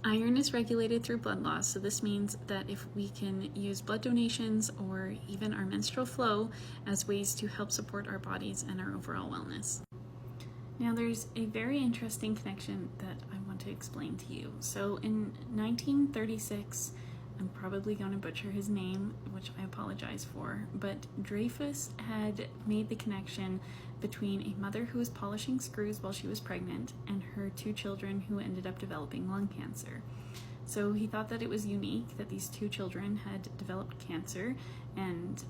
Iron is regulated through blood loss, so this means that if we can use blood donations or even our menstrual flow as ways to help support our bodies and our overall wellness. Now there's a very interesting connection that I want to explain to you. So in 1936, I'm probably going to butcher his name, which I apologize for, but Dreyfus had made the connection between a mother who was polishing screws while she was pregnant and her 2 children who ended up developing lung cancer. So he thought that it was unique that these 2 children had developed cancer, and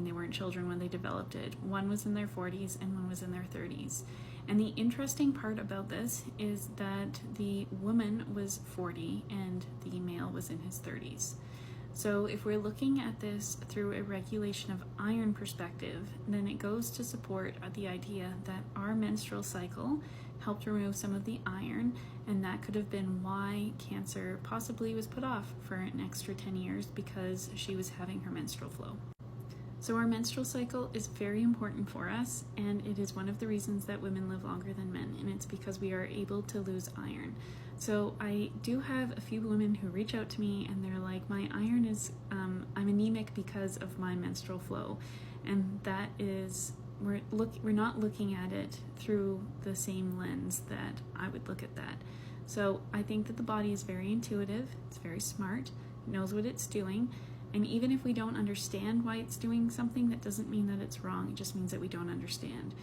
they weren't children when they developed it. One was in their 40s and one was in their 30s. And the interesting part about this is that the woman was 40 and the male was in his 30s. So if we're looking at this through a regulation of iron perspective, then it goes to support the idea that our menstrual cycle helped remove some of the iron, and that could have been why cancer possibly was put off for an extra 10 years, because she was having her menstrual flow. So our menstrual cycle is very important for us, and it is one of the reasons that women live longer than men, and it's because we are able to lose iron. So I do have a few women who reach out to me and they're like, my iron is, I'm anemic because of my menstrual flow. And that is, we're not looking at it through the same lens that I would look at that. So I think that the body is very intuitive, it's very smart, it knows what it's doing. And even if we don't understand why it's doing something, that doesn't mean that it's wrong. It just means that we don't understand.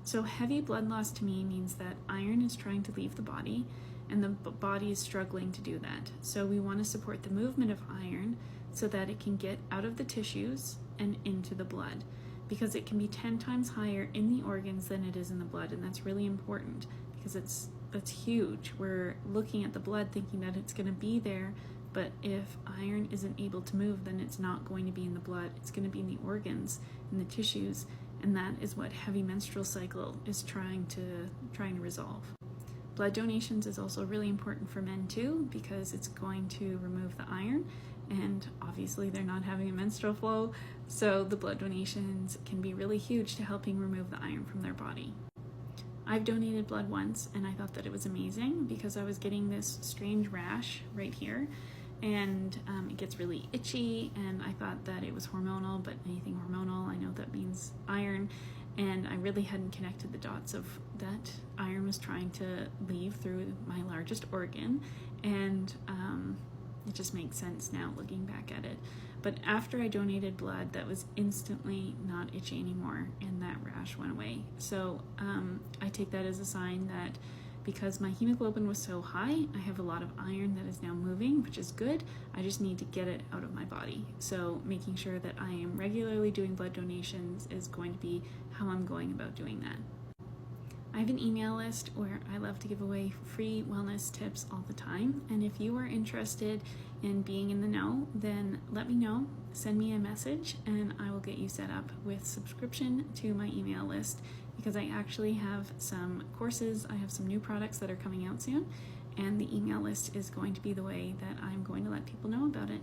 So heavy blood loss to me means that iron is trying to leave the body and the body is struggling to do that. So we want to support the movement of iron so that it can get out of the tissues and into the blood, because it can be 10 times higher in the organs than it is in the blood. And that's really important because that's huge. We're looking at the blood thinking that it's going to be there, but if iron isn't able to move, then it's not going to be in the blood. It's going to be in the organs, in the tissues, and that is what heavy menstrual cycle is trying to resolve. Blood donations is also really important for men too, because it's going to remove the iron, and obviously they're not having a menstrual flow, so the blood donations can be really huge to helping remove the iron from their body. I've donated blood once and I thought that it was amazing because I was getting this strange rash right here, and it gets really itchy, and I thought that it was hormonal, but anything hormonal, I know that means iron, and I really hadn't connected the dots of that iron was trying to leave through my largest organ, and it just makes sense now looking back at it. But after I donated blood, that was instantly not itchy anymore, and that rash went away. So I take that as a sign that because my hemoglobin was so high, I have a lot of iron that is now moving, which is good. I just need to get it out of my body. So making sure that I am regularly doing blood donations is going to be how I'm going about doing that. I have an email list where I love to give away free wellness tips all the time, and if you are interested in being in the know, then let me know, send me a message, and I will get you set up with subscription to my email list, because I actually have some courses, I have some new products that are coming out soon, and the email list is going to be the way that I'm going to let people know about it.